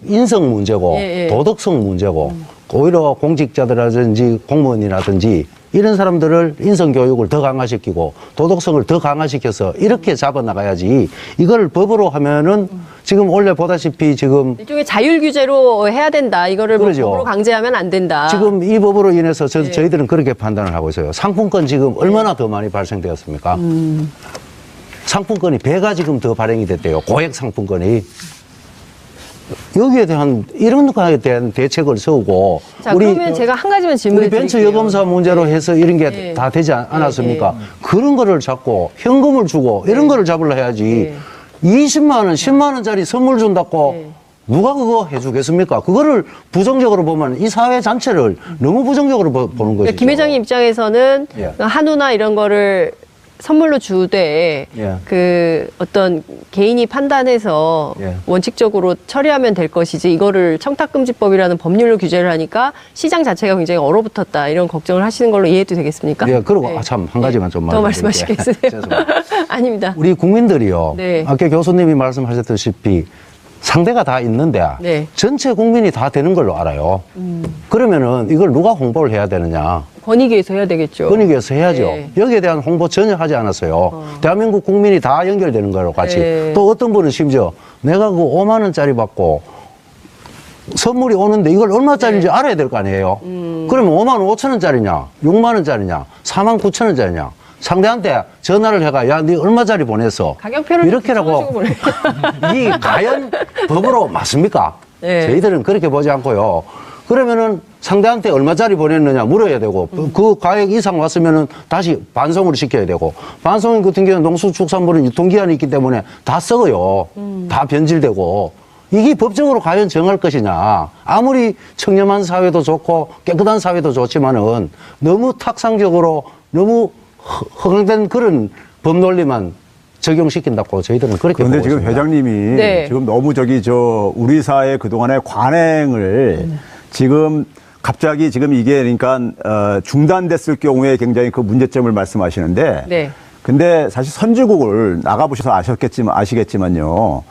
인성 문제고 도덕성 문제고 오히려 공직자들이라든지 공무원이라든지 이런 사람들을 인성교육을 더 강화시키고 도덕성을 더 강화시켜서 이렇게 잡아나가야지 이걸 법으로 하면은 지금 원래 보다시피 지금 일종의 자율 규제로 해야 된다. 이거를 그러죠. 법으로 강제하면 안 된다. 지금 이 법으로 인해서 저희들은 그렇게 판단을 하고 있어요. 상품권 지금 얼마나 더 많이 발생되었습니까? 상품권이 배가 지금 더 발행이 됐대요. 고액 상품권이. 여기에 대한 이런 거에 대한 대책을 세우고 자, 그러면 제가 한 가지만 질문을 우리 벤처 드릴게요. 여검사 문제로 해서 이런 게 다 되지 않았습니까? 그런 거를 잡고 현금을 주고 이런 거를 잡으려 해야지 20만 원, 10만 원짜리 선물 준다고 누가 그거 해주겠습니까? 그거를 부정적으로 보면 이 사회 전체를 너무 부정적으로 보는 것이죠. 김 회장님 입장에서는 한우나 이런 거를 선물로 주되 그 어떤 개인이 판단해서 원칙적으로 처리하면 될 것이지 이거를 청탁금지법이라는 법률로 규제를 하니까 시장 자체가 굉장히 얼어붙었다 이런 걱정을 하시는 걸로 이해해도 되겠습니까? 그리고 참 한 가지만 좀 더 말씀하시겠어요? 아닙니다. 우리 국민들이요. 아까 교수님이 말씀하셨다시피 상대가 다 있는데 전체 국민이 다 되는 걸로 알아요. 그러면은 이걸 누가 홍보를 해야 되느냐? 권익위에서 해야 되겠죠. 권익위에서 해야죠. 여기에 대한 홍보 전혀 하지 않았어요. 대한민국 국민이 다 연결되는 거로 같이. 또 어떤 분은 심지어 내가 그 5만 원짜리 받고 선물이 오는데 이걸 얼마짜리인지 알아야 될 거 아니에요. 그러면 5만 5천 원짜리냐, 6만 원짜리냐, 4만 9천 원짜리냐. 상대한테 전화를 해가 야, 네 얼마짜리 보냈어? 가격표를 이렇게라고 이 과연 법으로 맞습니까? 네. 저희들은 그렇게 보지 않고요. 그러면은 상대한테 얼마짜리 보냈느냐 물어야 되고 그 가액 이상 왔으면은 다시 반송을 시켜야 되고 반송 같은 경우는 농수축산물은 유통기한이 있기 때문에 다 썩어요. 다 변질되고 이게 법적으로 과연 정할 것이냐. 아무리 청렴한 사회도 좋고 깨끗한 사회도 좋지만은 너무 탁상적으로 너무 허강된 그런 법 논리만 적용시킨다고 저희들은 그렇게 보고 그런데 지금 있습니다. 회장님이 네. 지금 너무 우리 사회 그동안의 관행을 지금 갑자기 지금 이게 그러니까 중단됐을 경우에 굉장히 그 문제점을 말씀하시는데 네. 근데 사실 선진국을 나가보셔서 아시겠지만요.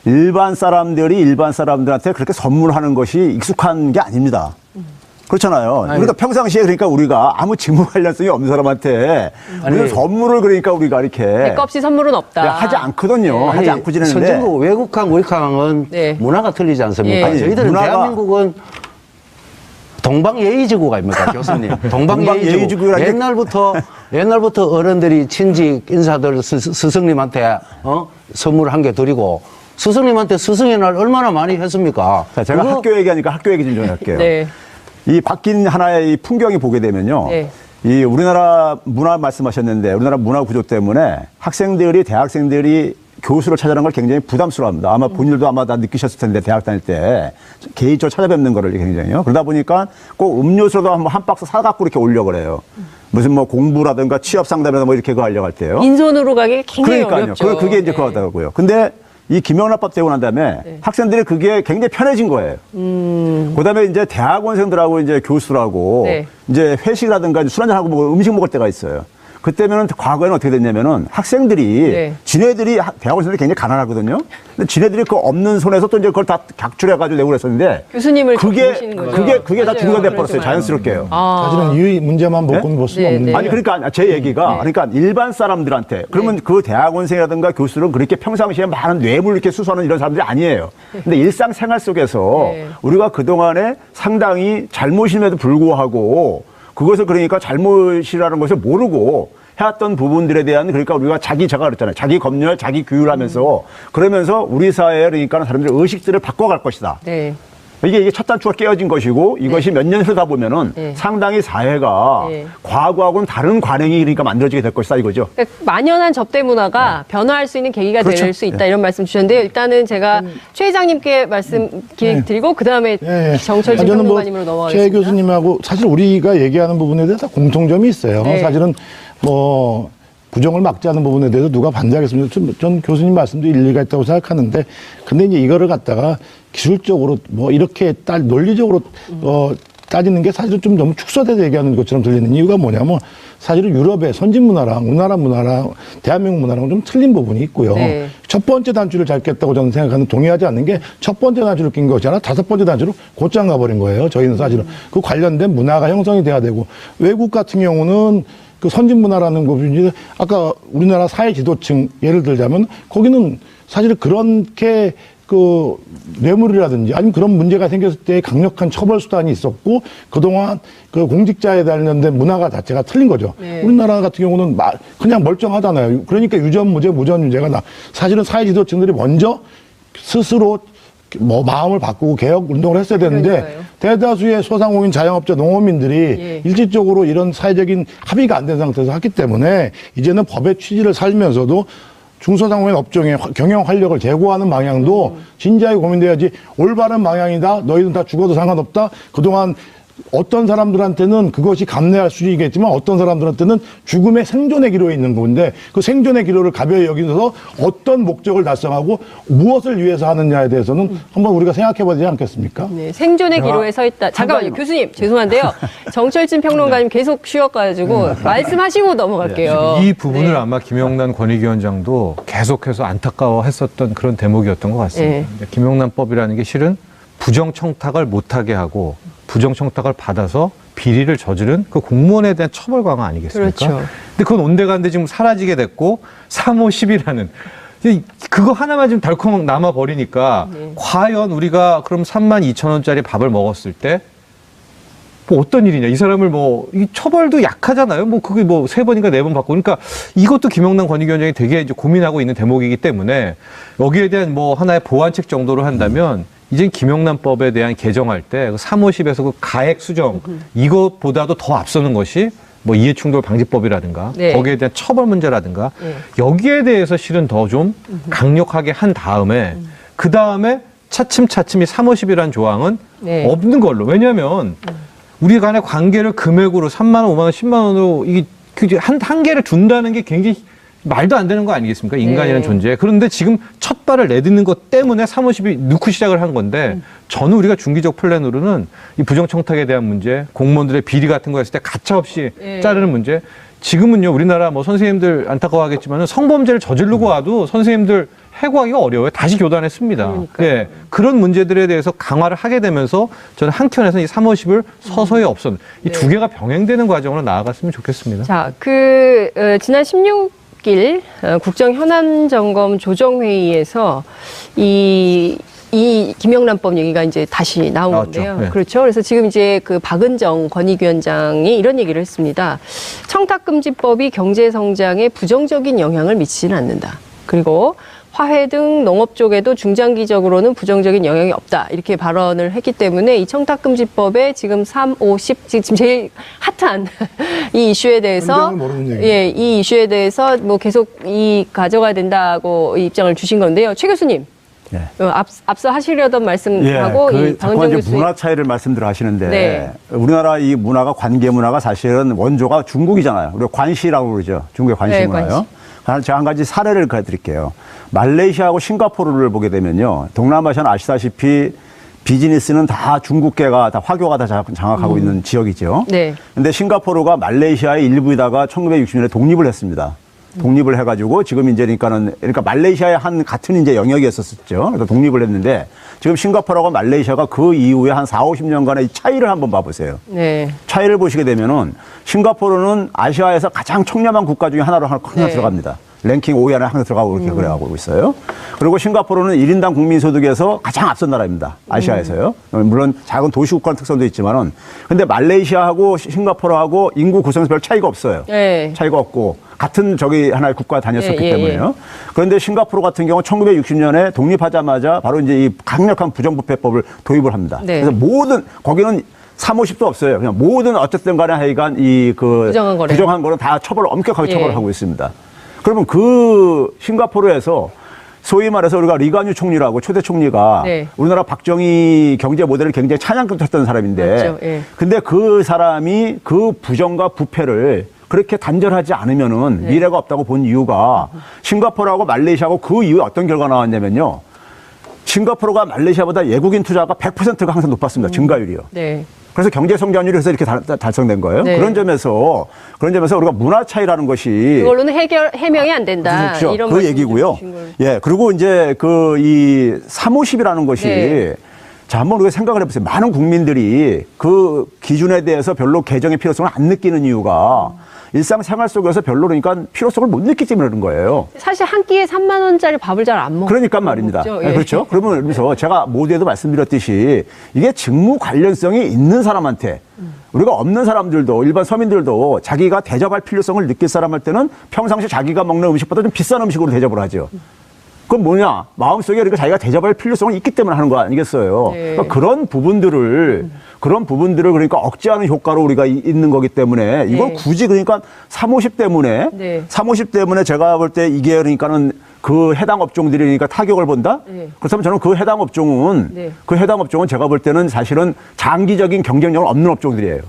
일반 사람들한테 그렇게 선물하는 것이 익숙한 게 아닙니다. 그렇잖아요. 그러니까 평상시에 그러니까 우리가 아무 직무 관련성이 없는 사람한테 우리가 선물을 그러니까 우리가 이렇게 대가 없이 선물은 없다. 하지 않거든요. 하지 않고 지내는데. 선진국 외국하고 우리랑은 네. 문화가 틀리지 않습니까? 예. 저희들은 대한민국은 동방예의지국 아닙니까, 교수님? 동방예의지국. 옛날부터 어른들이 친직 인사들 스승님한테 선물 한 개 드리고 스승님한테 스승의 날 얼마나 많이 했습니까? 자, 제가 학교 얘기하니까 학교 얘기 좀 할게요. 네. 이 바뀐 하나의 이 풍경이 보게 되면요. 네. 이 우리나라 문화 말씀하셨는데 우리나라 문화 구조 때문에 대학생들이 교수를 찾아가는 걸 굉장히 부담스러워합니다. 아마 본인들도 아마 다 느끼셨을 텐데 대학 다닐 때 개인적으로 찾아뵙는 거를 굉장히요. 그러다 보니까 꼭 음료수도 한 박스 사갖고 이렇게 오려고 그래요. 무슨 뭐 공부라든가 취업 상담이나 뭐 이렇게 그거 하려고 할 때요. 인손으로 가기 굉장히 그러니까요. 어렵죠. 그게 이제 네. 그거더라고요. 근데 이 김영란법 되고 난 다음에 학생들이 그게 굉장히 편해진 거예요. 그다음에 이제 대학원생들하고 이제 교수라고 네. 이제 회식이라든가 술 한잔하고 뭐 음식 먹을 때가 있어요. 그때면은 과거에는 어떻게 됐냐면은 학생들이 네. 지네들이 대학원생들이 굉장히 가난하거든요. 근데 지네들이 그 없는 손에서 또 이제 그걸 다 각출해가지고 내고 그랬었는데 교수님을 그게 보시는 거죠. 그게 다 맞아요. 중단돼 버렸어요. 그러지 마요. 자연스럽게요. 사실은 이 문제만 보고는 볼 수는 네, 없는데. 네. 아니 그러니까 제 얘기가 그러니까 일반 사람들한테 그러면 그 대학원생이라든가 교수는 그렇게 평상시에 많은 뇌물 이렇게 수수하는 이런 사람들이 아니에요. 근데 일상생활 속에서 네. 우리가 그동안에 상당히 잘못임에도 불구하고 그것을 그러니까 잘못이라는 것을 모르고 해왔던 부분들에 대한 그러니까 우리가 제가 그랬잖아요. 자기 검열, 자기 규율 하면서 그러면서 우리 사회에 그러니까 사람들의 의식들을 바꿔갈 것이다. 네. 이게 첫 단추가 깨어진 것이고 이것이 몇 년 흐르다 보면은 상당히 사회가 과거하고는 다른 관행이 그러니까 만들어지게 될 것이다 이거죠. 그러니까 만연한 접대 문화가 변화할 수 있는 계기가 그렇죠. 될 수 있다 이런 말씀 주셨는데요. 일단은 제가 최 회장님께 말씀 기회 드리고 그다음에 정철진 저는 평론가님으로 최 넘어가겠습니다. 교수님하고 사실 우리가 얘기하는 부분에 대해서 공통점이 있어요. 네. 사실은 뭐 부정을 막지 않는 부분에 대해서 누가 반대하겠습니까? 전 교수님 말씀도 일리가 있다고 생각하는데, 근데 이제 이거를 갖다가 기술적으로 뭐 이렇게 논리적으로 따지는 게 사실은 좀 너무 축소돼서 얘기하는 것처럼 들리는 이유가 뭐냐면 사실은 유럽의 선진 문화랑 우리나라 문화랑 대한민국 문화랑 좀 틀린 부분이 있고요. 네. 첫 번째 단추를 잘 깼다고 저는 생각하는 동의하지 않는 게 첫 번째 단추를 낀 것이 아니라 다섯 번째 단추로 곧장 가버린 거예요. 저희는 사실은 그 관련된 문화가 형성이 돼야 되고 외국 같은 경우는 그 선진 문화라는 것이 아까 우리나라 사회 지도층 예를 들자면 거기는 사실 그렇게 그 뇌물이라든지 아니면 그런 문제가 생겼을 때 강력한 처벌 수단이 있었고 그동안 그 공직자에 관련된 문화가 자체가 틀린 거죠. 네. 우리나라 같은 경우는 그냥 멀쩡하잖아요. 그러니까 유전무죄, 무전유죄가 사실은 사회 지도층들이 먼저 스스로 뭐 마음을 바꾸고 개혁 운동을 했어야 되는데 그러니까요. 대다수의 소상공인, 자영업자, 농업민들이 일시적으로 이런 사회적인 합의가 안 된 상태에서 했기 때문에 이제는 법의 취지를 살면서도 중소상공인 업종의 경영 활력을 제고하는 방향도 진지하게 고민돼야지 올바른 방향이다. 너희는 다 죽어도 상관없다. 그동안 어떤 사람들한테는 그것이 감내할 수준이겠지만 어떤 사람들한테는 죽음의 생존의 기로에 있는 건데 그 생존의 기로를 가벼이 여기서 어떤 목적을 달성하고 무엇을 위해서 하느냐에 대해서는 한번 우리가 생각해 봐야 되지 않겠습니까? 네, 생존의 기로에 서 있다. 잠깐만요. 교수님, 죄송한데요. 정철진 평론가님 계속 쉬어가지고 말씀하시고 넘어갈게요. 이 부분을 아마 김영란 권익위원장도 계속해서 안타까워했었던 그런 대목이었던 것 같습니다. 김영란법이라는 게 실은 부정청탁을 못하게 하고 부정청탁을 받아서 비리를 저지른 그 공무원에 대한 처벌 강화 아니겠습니까? 그렇죠. 근데 그건 온데간데 지금 사라지게 됐고 3호 10이라는 그거 하나만 지금 덜컹 남아버리니까 과연 우리가 그럼 32,000원짜리 밥을 먹었을 때 뭐 어떤 일이냐. 이 사람을 뭐, 이 처벌도 약하잖아요. 뭐 그게 뭐 3번인가 4번 받고. 그러니까 이것도 김영란 권익위원장이 되게 이제 고민하고 있는 대목이기 때문에 여기에 대한 뭐 하나의 보완책 정도로 한다면 이제 김영란법에 대한 개정할 때 350에서 그 가액 수정 이것보다도 더 앞서는 것이 뭐 이해충돌 방지법이라든가 네. 거기에 대한 처벌 문제라든가 여기에 대해서 실은 더 좀 강력하게 한 다음에 그 다음에 차츰차츰 이 350이라는 조항은 네. 없는 걸로. 왜냐하면 우리 간의 관계를 금액으로 3만 원, 5만 원, 10만 원으로 이게 한계를 둔다는 게 굉장히 말도 안 되는 거 아니겠습니까? 인간이라는 네. 존재. 그런데 지금 첫 발을 내딛는 것 때문에 350이 넣고 시작을 한 건데 저는 우리가 중기적 플랜으로는 이 부정청탁에 대한 문제, 공무원들의 비리 같은 거 했을 때 가차없이 자르는 문제. 지금은요, 우리나라 뭐 선생님들 안타까워하겠지만 성범죄를 저지르고 와도 선생님들 해고하기가 어려워요. 다시 교단했습니다. 예, 그런 문제들에 대해서 강화를 하게 되면서 저는 한켠에서는 이 350을 서서히 없애는 이 두 개가 병행되는 과정으로 나아갔으면 좋겠습니다. 자, 지난 16일 국정현안점검 조정회의에서 이 김영란법 얘기가 이제 다시 나오는데요. 나왔죠. 네. 그렇죠. 그래서 지금 이제 그 박은정 권익위원장이 이런 얘기를 했습니다. 청탁금지법이 경제 성장에 부정적인 영향을 미치지는 않는다. 그리고 화훼 등 농업 쪽에도 중장기적으로는 부정적인 영향이 없다. 이렇게 발언을 했기 때문에 이 청탁금지법에 지금 3, 5, 10 지금 제일 핫한 이 이슈에 대해서 예, 이 이슈에 대해서 뭐 계속 가져가야 된다고 입장을 주신 건데요. 최 교수님. 네. 앞서 하시려던 말씀하고 이 자꾸만 박은정 이제 문화 차이를 말씀들어 하시는데 네. 우리나라 이 문화가 관계 문화가 사실은 원조가 중국이잖아요. 우리가 관시라고 그러죠. 중국의 관시 네, 문화요. 제가 한 가지 사례를 드릴게요. 말레이시아하고 싱가포르를 보게 되면요. 동남아시아는 아시다시피 비즈니스는 다 중국계가 다 화교가 다 장악하고 있는 지역이죠. 네. 근데 싱가포르가 말레이시아의 일부에다가 1960년에 독립을 했습니다. 독립을 해가지고 지금 이제 그러니까 말레이시아의 한 같은 이제 영역이었었죠. 그래서 독립을 했는데 지금 싱가포르하고 말레이시아가 그 이후에 한 4, 50년간의 차이를 한번 봐보세요. 네. 차이를 보시게 되면은 싱가포르는 아시아에서 가장 청렴한 국가 중에 하나로 항상 들어갑니다. 랭킹 5위 안에 항상 들어가고 이렇게 그래가고 있어요. 그리고 싱가포르는 1인당 국민소득에서 가장 앞선 나라입니다. 아시아에서요. 물론 작은 도시국가는 특성도 있지만은. 근데 말레이시아하고 싱가포르하고 인구 구성에서 별 차이가 없어요. 네. 차이가 없고 같은 하나의 국가 다녔었기 때문에요. 그런데 싱가포르 같은 경우 1960년에 독립하자마자 바로 이제 이 강력한 부정부패법을 도입을 합니다. 네. 그래서 거기는 350도 없어요. 그냥 모든 어쨌든 간에 하여간 부정한 거는 다 엄격하게 처벌을 하고 있습니다. 그러면 그 싱가포르에서 소위 말해서 우리가 리가뉴 총리라고 초대 총리가 우리나라 박정희 경제 모델을 굉장히 찬양했던 사람인데 맞죠. 근데 그 사람이 그 부정과 부패를 그렇게 단절하지 않으면은 미래가 없다고 본 이유가 싱가포르하고 말레이시아하고 그 이후에 어떤 결과가 나왔냐면요. 싱가포르가 말레이시아보다 외국인 투자가 100%가 항상 높았습니다. 증가율이요. 네. 그래서 경제 성장률이 그래서 이렇게 달성된 거예요. 네. 그런 점에서 우리가 문화 차이라는 것이 그걸로는 해명이 안 된다. 그렇죠. 이런 그 얘기고요. 예. 그리고 이제 이 350이라는 것이 자, 한번 우리가 생각을 해보세요. 많은 국민들이 그 기준에 대해서 별로 개정의 필요성을 안 느끼는 이유가 일상생활 속에서 별로 그러니까 필요성을 못 느끼기 때문에 그런 거예요. 사실 한 끼에 3만 원짜리 밥을 잘 안 먹죠. 그러니까 말입니다. 네, 그렇죠. 그러면서 제가 모두에도 말씀드렸듯이 이게 직무 관련성이 있는 사람한테 우리가 없는 사람들도 일반 서민들도 자기가 대접할 필요성을 느낄 사람한테는 평상시 자기가 먹는 음식보다 좀 비싼 음식으로 대접을 하죠. 그건 뭐냐? 마음속에 그러니까 자기가 대접할 필요성이 있기 때문에 하는 거 아니겠어요? 그러니까 그런 부분들을 그러니까 억제하는 효과로 우리가 있는 거기 때문에 이걸 굳이 그러니까 350 때문에 제가 볼 때 이게 그러니까는 그 해당 업종들이 그러니까 타격을 본다? 그렇다면 저는 그 해당 업종은 제가 볼 때는 사실은 장기적인 경쟁력은 없는 업종들이에요.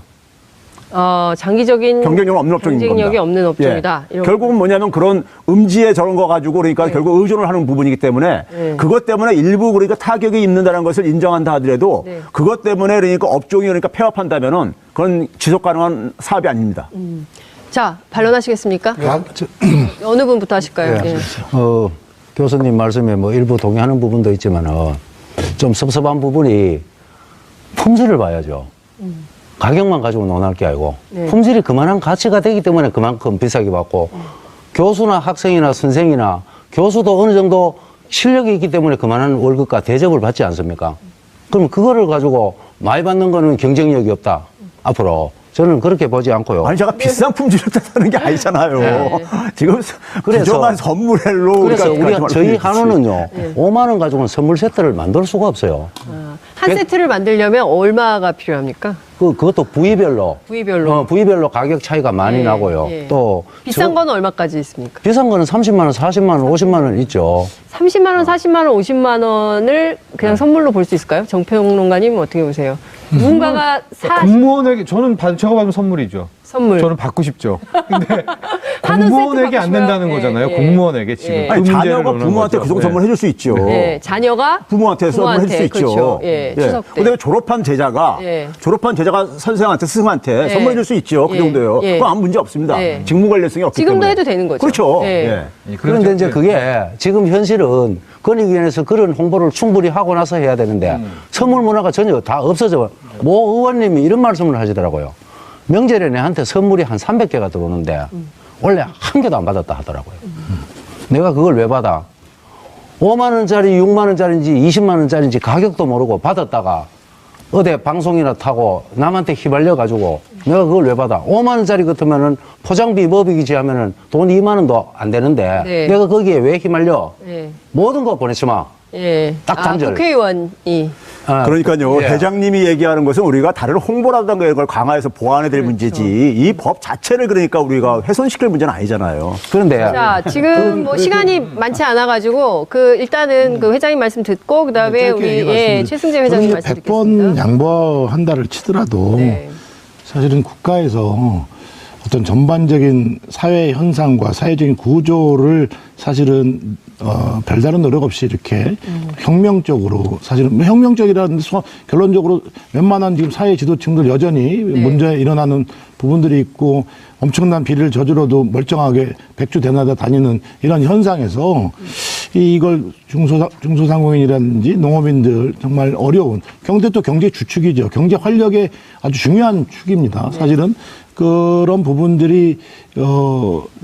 장기적인 경쟁력이 없는 업종인 겁니다. 경쟁력이 없는 업종이다. 예. 결국은 뭐냐면 그런 음지에 저런 거 가지고 그러니까 결국 의존을 하는 부분이기 때문에 그것 때문에 일부 그러니까 타격이 있는다는 것을 인정한다 하더라도 그것 때문에 그러니까 업종이 그러니까 폐업한다면은 그건 지속 가능한 사업이 아닙니다. 자, 반론하시겠습니까? 어느 분부터 하실까요? 교수님 말씀에 뭐 일부 동의하는 부분도 있지만 좀 섭섭한 부분이 품질을 봐야죠. 가격만 가지고 논할 게 아니고 품질이 그만한 가치가 되기 때문에 그만큼 비싸게 받고 교수나 학생이나 선생이나 교수도 어느 정도 실력이 있기 때문에 그만한 월급과 대접을 받지 않습니까? 그럼 그거를 가지고 많이 받는 거는 경쟁력이 없다. 앞으로. 저는 그렇게 보지 않고요. 아니 제가 비싼 품질을 뜻하는 게 아니잖아요. 네. 지금 부정한 선물로 그래서 우리가 저희 한우는요, 네. 5만 원 가지고는 선물 세트를 만들 수가 없어요. 한 세트를 만들려면 얼마가 필요합니까? 그것도 부위별로. 부위별로. 부위별로 가격 차이가 많이 예, 나고요. 예. 또 비싼 건 얼마까지 있습니까? 비싼 거는 30만 원, 40만 원, 50만 원 있죠. 30만 원, 40만 원, 50만 원을 그냥 선물로 볼 수 있을까요? 정평론가님 어떻게 보세요? 누군가가 공무원에게 저는 제가 받으면 선물이죠. 선물. 저는 받고 싶죠. 근데 한우 공무원에게 세트 안 된다는 받고 거잖아요. 싶어요. 예, 공무원에게 지금. 예. 아니, 그 문제를 자녀가 논하는 부모한테 거죠. 그 정도 선물 해줄 수 있죠. 네, 자녀가 부모한테 선물 해줄 수 있죠. 그렇죠. 예, 추석 때. 근데 졸업한 제자가 예. 선생한테 스승한테 예. 선물해 줄 수 있죠. 그 예. 정도요. 예. 그건 아무 문제 없습니다. 예. 직무 관련성이 없기 지금도 때문에. 해도 되는 거죠. 그렇죠. 예. 예. 그런데 이제 그게 지금 현실은 권익위원회에서 그런 홍보를 충분히 하고 나서 해야 되는데 선물 문화가 전혀 다 없어져. 모 의원님이 이런 말씀을 하시더라고요. 명절에 내한테 선물이 한 300개가 들어오는데 원래 한 개도 안 받았다 하더라고요. 내가 그걸 왜 받아? 5만 원짜리, 6만 원짜리인지 20만 원짜리인지 가격도 모르고 받았다가 어디 방송이나 타고 남한테 휘발려 가지고 내가 그걸 왜 받아? 5만 원짜리 같으면은 포장비 뭐비기지 하면은 돈 2만 원도 안 되는데 네. 내가 거기에 왜 휘말려? 예. 모든 거 보내지마. 예. 딱 단절. 국회의원이 그러니까요. 예. 회장님이 얘기하는 것은 우리가 다른 홍보라든가 이런 걸 강화해서 보완해야 될 문제지. 이 법 자체를 그러니까 우리가 훼손시킬 문제는 아니잖아요. 그런데 자, 지금 뭐 시간이 많지 않아가지고 일단은 그 회장님 말씀 듣고 그다음에 짧게 우리 얘기하겠습니다. 최승재 회장님 말씀 100번 듣겠습니다. 양보한다를 치더라도 네. 사실은 국가에서 어떤 전반적인 사회 현상과 사회적인 구조를 사실은 별다른 노력 없이 이렇게 혁명적으로 사실은 뭐 혁명적이라는 결론적으로 웬만한 지금 사회 지도층들 여전히 문제 일어나는 부분들이 있고 엄청난 비리를 저지러도 멀쩡하게 백주대나다 다니는 이런 현상에서 이걸 중소상공인이라든지 농업인들 정말 어려운 경제도 경제 주축이죠. 경제 활력의 아주 중요한 축입니다. 사실은 그런 부분들이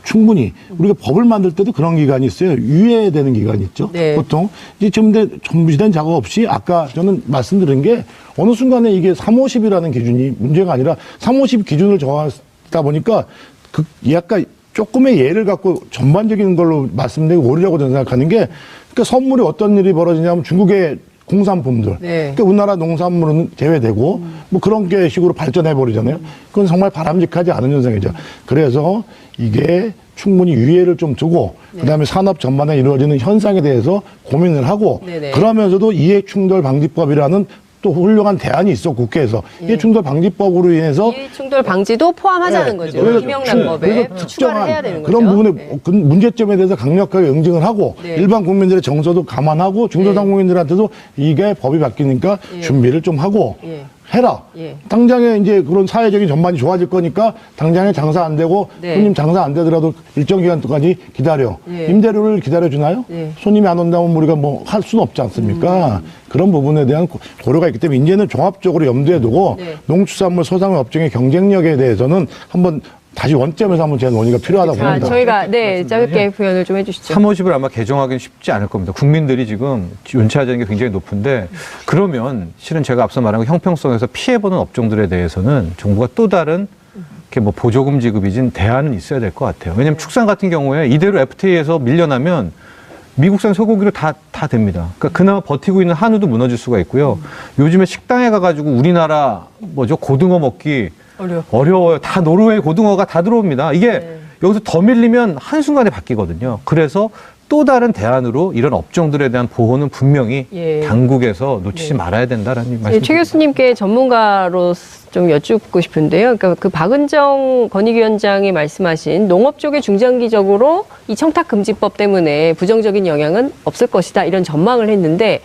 충분히 우리가 법을 만들 때도 그런 기간이 있어요. 유예되는 기간이 있죠. 네. 보통 이제 전부된 작업 없이 아까 저는 말씀드린 게 어느 순간에 이게 350이라는 기준이 문제가 아니라 350 기준을 정하다 보니까 그 약간 조금의 예를 갖고 전반적인 걸로 말씀드리고 오리라고 저는 생각하는 게 그러니까 선물이 어떤 일이 벌어지냐면 중국의 공산품들. 네. 그러니까 우리나라 농산물은 제외되고 뭐 그런 게 식으로 발전해 버리잖아요. 그건 정말 바람직하지 않은 현상이죠. 그래서 이게 충분히 유예를 좀 두고 그다음에 산업 전반에 이루어지는 현상에 대해서 고민을 하고 네네. 그러면서도 이해충돌방지법이라는 또 훌륭한 대안이 있어 국회에서 이해충돌방지법으로 인해서 이해충돌 방지도 포함하자는 거죠. 그래서 김영란법에 그래서 추가를 해야 되는 그런 거죠. 부분에 네. 그 문제점에 대해서 강력하게 응징을 하고 네. 일반 국민들의 정서도 감안하고 중소상공인들한테도 이게 법이 바뀌니까 준비를 좀 하고 예. 해라. 예. 당장에 이제 그런 사회적인 전반이 좋아질 거니까 당장에 장사 안 되고 네. 손님 장사 안 되더라도 일정 기간 동안이 기다려. 예. 임대료를 기다려 주나요? 예. 손님이 안 온다면 우리가 뭐 할 수는 없지 않습니까? 그런 부분에 대한 고려가 있기 때문에 이제는 종합적으로 염두에 두고 네. 농축산물 소상공 업종의 경쟁력에 대해서는 한번 다시 원점에서 한번 제 논의가 필요하다고 자, 봅니다. 저희가 짧게 표현을 좀 해주시죠. 350을 아마 개정하기는 쉽지 않을 겁니다. 국민들이 지금 연체하자는 게 굉장히 높은데 그러면 실은 제가 앞서 말한 그 형평성에서 피해보는 업종들에 대해서는 정부가 또 다른 이렇게 뭐 보조금 지급이진 대안은 있어야 될 것 같아요. 왜냐하면 축산 같은 경우에 이대로 FTA에서 밀려나면 미국산 소고기로 다 됩니다. 그러니까 그나마 버티고 있는 한우도 무너질 수가 있고요. 요즘에 식당에 가가지고 우리나라 고등어 먹기 어려워요. 다 노르웨이 고등어가 다 들어옵니다. 이게 여기서 더 밀리면 한순간에 바뀌거든요. 그래서 또 다른 대안으로 이런 업종들에 대한 보호는 분명히 당국에서 놓치지 말아야 된다라는 말씀. 최 교수님께 전문가로 좀 여쭙고 싶은데요. 그러니까 그 박은정 권익위원장이 말씀하신 농업 쪽에 중장기적으로 이 청탁금지법 때문에 부정적인 영향은 없을 것이다 이런 전망을 했는데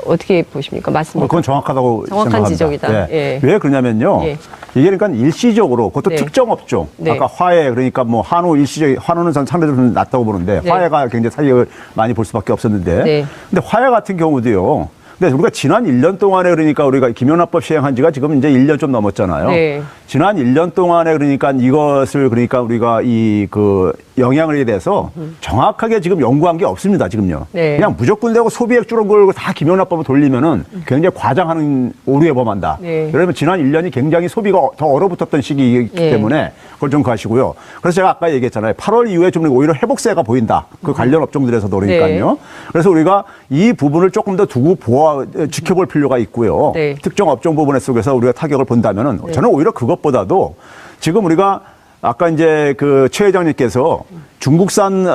어떻게 보십니까? 맞습니까? 그건 정확하다고 정확한 생각합니다. 지적이다. 예. 왜 그러냐면요. 예. 이게 그러니까 일시적으로 그것도 네. 특정 업종. 네. 아까 화해 그러니까 뭐 한우 일시적 한우는 상대적으로 낮다고 보는데 네. 화해가 굉장히 타격을 많이 볼 수밖에 없었는데. 네. 근데 화해 같은 경우도요. 근데 우리가 지난 1년 동안에 그러니까 우리가 김영란법 시행한 지가 지금 이제 1년 좀 넘었잖아요. 네. 지난 1년 동안에 그러니까 이것을 그러니까 우리가 그 영향에 대해서 정확하게 지금 연구한 게 없습니다. 지금요. 네. 그냥 무조건 되고 소비액 줄은 걸 다 김영란법을 돌리면은 굉장히 과장하는 오류에 범한다. 네. 그러면 지난 1년이 굉장히 소비가 더 얼어붙었던 시기이기 네. 때문에 그걸 좀 가시고요. 그래서 제가 아까 얘기했잖아요. 8월 이후에 좀 오히려 회복세가 보인다. 그 관련 업종들에서도 그러니까요. 네. 그래서 우리가 이 부분을 조금 더 두고 지켜볼 필요가 있고요. 네. 특정 업종 부분 속에서 우리가 타격을 본다면은 저는 오히려 그것보다도 지금 우리가 아까 이제 그 최 회장님께서 중국산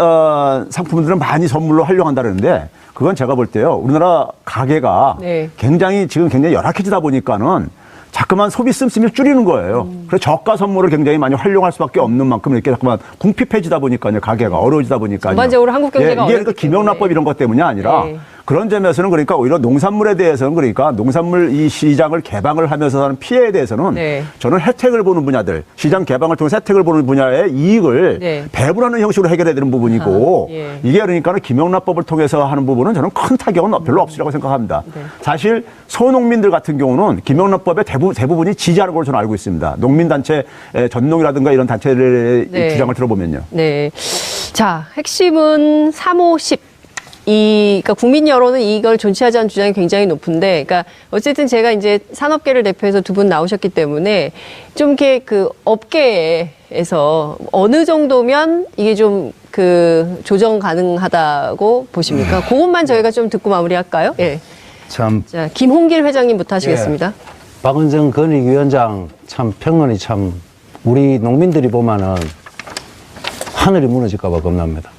상품들은 많이 선물로 활용한다는데 그건 제가 볼 때요. 우리나라 가게가 네. 굉장히 지금 굉장히 열악해지다 보니까는 자꾸만 소비 씀씀이를 줄이는 거예요. 그래서 저가 선물을 굉장히 많이 활용할 수밖에 없는 만큼 이렇게 자꾸만 궁핍해지다 보니까요. 가게가 어려워지다 보니까요. 전반적으로 한국 경제가 이게 어렵기 그러니까 김영란법 이런 것 때문이 아니라 네. 그런 점에서는 그러니까 오히려 농산물에 대해서는 그러니까 농산물 이 시장을 개방을 하면서 하는 피해에 대해서는 네. 저는 혜택을 보는 분야들 시장 개방을 통해서 혜택을 보는 분야의 이익을 네. 배분하는 형식으로 해결해야 되는 부분이고 예. 이게 그러니까는 김영란법을 통해서 하는 부분은 저는 큰 타격은 별로 없으리라고 생각합니다. 네. 사실 소농민들 같은 경우는 김영란법의 대부분이 지지하는 걸로 저는 알고 있습니다. 농민단체 전농이라든가 이런 단체들의 네. 주장을 들어보면요. 네. 자, 핵심은 3, 5, 10. 그러니까 국민 여론은 이걸 존치하자는 주장이 굉장히 높은데, 그러니까 어쨌든 제가 이제 산업계를 대표해서 두 분 나오셨기 때문에 좀 이렇게 그 업계에서 어느 정도면 이게 좀 그 조정 가능하다고 보십니까? 그것만 저희가 좀 듣고 마무리할까요? 예. 참 자, 김홍길 회장님부터 하시겠습니다. 박은정 건익위원장 참 평론이 참 우리 농민들이 보면은 하늘이 무너질까 봐 겁납니다.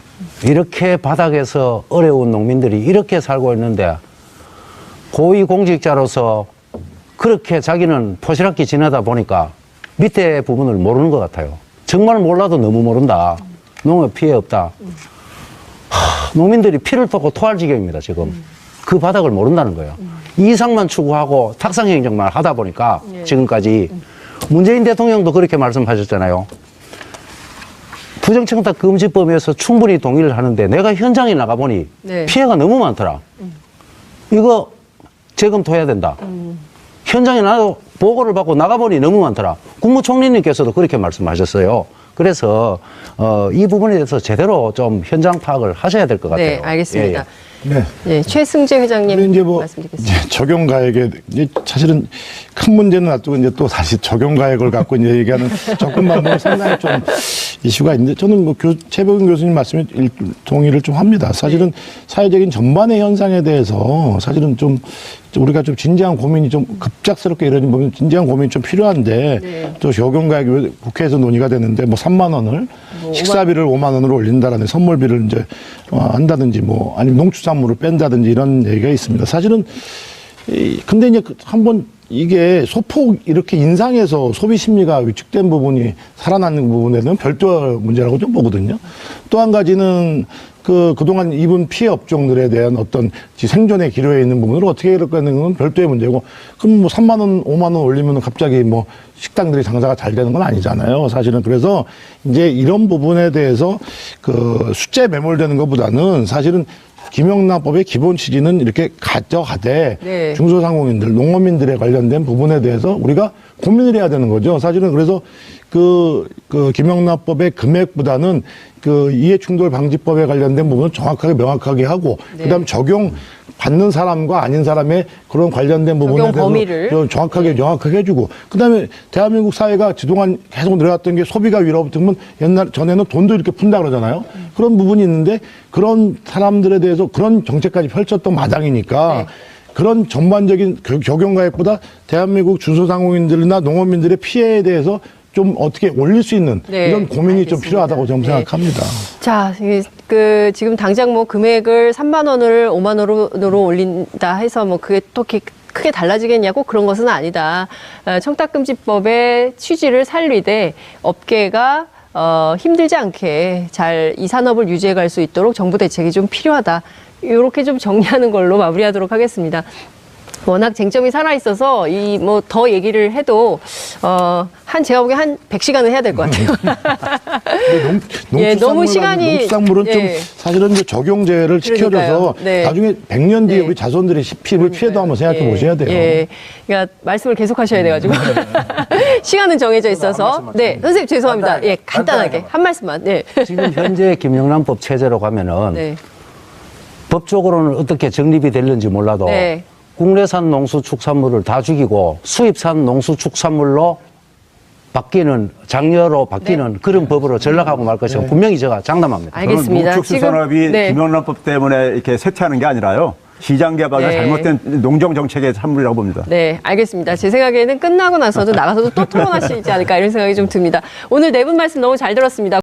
이렇게 바닥에서 어려운 농민들이 이렇게 살고 있는데 고위공직자로서 그렇게 자기는 포시락기 지내다 보니까 밑에 부분을 모르는 것 같아요. 정말 몰라도 너무 모른다. 농업 피해 없다. 농민들이 피를 토고 토할 지경입니다, 지금. 그 바닥을 모른다는 거예요. 이상만 추구하고 탁상행정만 하다 보니까 지금까지 문재인 대통령도 그렇게 말씀하셨잖아요. 부정청탁 금지법에서 충분히 동의를 하는데 내가 현장에 나가보니 네. 피해가 너무 많더라. 이거 재검토해야 된다. 현장에 나도 보고를 받고 나가보니 너무 많더라. 국무총리님께서도 그렇게 말씀하셨어요. 그래서 이 부분에 대해서 제대로 좀 현장 파악을 하셔야 될 것 같아요. 네, 알겠습니다. 예, 예. 네. 네, 최승재 회장님 이제 뭐 말씀드리겠습니다. 이제 적용 가액에 이제 사실은 큰 문제는 놔두고 이제 또 다시 적용 가액을 갖고 이제 얘기하는 접근만 보면 상당히 좀 이슈가 있는데 저는 뭐 최백운 교수님 말씀에 동의를 좀 합니다. 사실은 사회적인 전반의 현상에 대해서 사실은 좀 우리가 좀 진지한 고민이 좀 급작스럽게 이러는 부분 진지한 고민이 좀 필요한데 네. 또 적용 가액이 국회에서 논의가 됐는데 뭐 3만 원을 식사비를 5만 원으로 올린다라는 선물비를 이제 한다든지 뭐 아니면 농축산물을 뺀다든지 이런 얘기가 있습니다. 사실은 근데 이제 한번 이게 소폭 이렇게 인상해서 소비 심리가 위축된 부분이 살아나는 부분에는 별도 문제라고 좀 보거든요. 또 한 가지는 그동안 입은 피해 업종들에 대한 어떤 생존의 기로에 있는 부분을 어떻게 이럴 거는 건 별도의 문제고, 그럼 뭐 3만 원, 5만 원 올리면 갑자기 뭐 식당들이 장사가 잘 되는 건 아니잖아요. 사실은 그래서 이제 이런 부분에 대해서 그 숫자에 매몰되는 것보다는 사실은 김영란법의 기본 취지는 이렇게 가져가되 네. 중소상공인들, 농어민들에 관련된 부분에 대해서 우리가 고민을 해야 되는 거죠. 사실은 그래서 그 김영란법의 금액보다는 그 이해충돌 방지법에 관련된 부분을 정확하게 명확하게 하고 네. 그다음 적용 받는 사람과 아닌 사람의 그런 관련된 부분에 적용 대해서 범위를. 좀 정확하게 명확하게 해주고 그다음에 대한민국 사회가 그동안 계속 내려왔던 게 소비가 위로부터면 전에는 돈도 이렇게 푼다 그러잖아요. 그런 부분이 있는데 그런 사람들에 대해서 그런 정책까지 펼쳤던 마당이니까 네. 그런 전반적인 적용 가액보다 대한민국 중소상공인들이나 농업민들의 피해에 대해서 좀 어떻게 올릴 수 있는 네, 이런 고민이 좀 알겠습니다. 필요하다고 저는 네. 생각합니다. 자, 지금 당장 뭐 금액을 3만 원을 5만 원으로 올린다 해서 뭐 그게 또 크게 달라지겠냐고 그런 것은 아니다. 청탁금지법의 취지를 살리되 업계가 힘들지 않게 잘 이 산업을 유지해 갈 수 있도록 정부 대책이 좀 필요하다. 이렇게 좀 정리하는 걸로 마무리하도록 하겠습니다. 워낙 쟁점이 살아있어서 더 얘기를 해도 제가 보기엔 한 100시간은 해야 될 것 같아요. 예, 너무 시간이 농수산물은 예. 좀 사실은 이제 적용제를 시켜줘서 네. 나중에 100년 뒤에 네. 우리 자손들이 피를 피해도 한번 생각해 보셔야 돼요. 예. 그러니까 말씀을 계속 하셔야 돼가지고 시간은 정해져 있어서 네 선생님 죄송합니다. 예, 간단하게 한 말씀만. 네. 지금 현재 김영란법 체제로 가면은 네. 법적으로는 어떻게 정립이 될는지 몰라도 네. 국내산 농수축산물을 다 죽이고 수입산 농수축산물로 바뀌는 장려로 바뀌는 그런 법으로 전락하고 말 것이고 분명히 제가 장담합니다. 알겠습니다. 농축수산업이 네. 김영란법 때문에 이렇게 쇠퇴하는 게 아니라요. 시장 개발과 네. 잘못된 농정 정책의 산물이라고 봅니다. 네, 알겠습니다. 제 생각에는 끝나고 나서도 나가서도 또 토론하시지 않을까 이런 생각이 좀 듭니다. 오늘 네 분 말씀 너무 잘 들었습니다.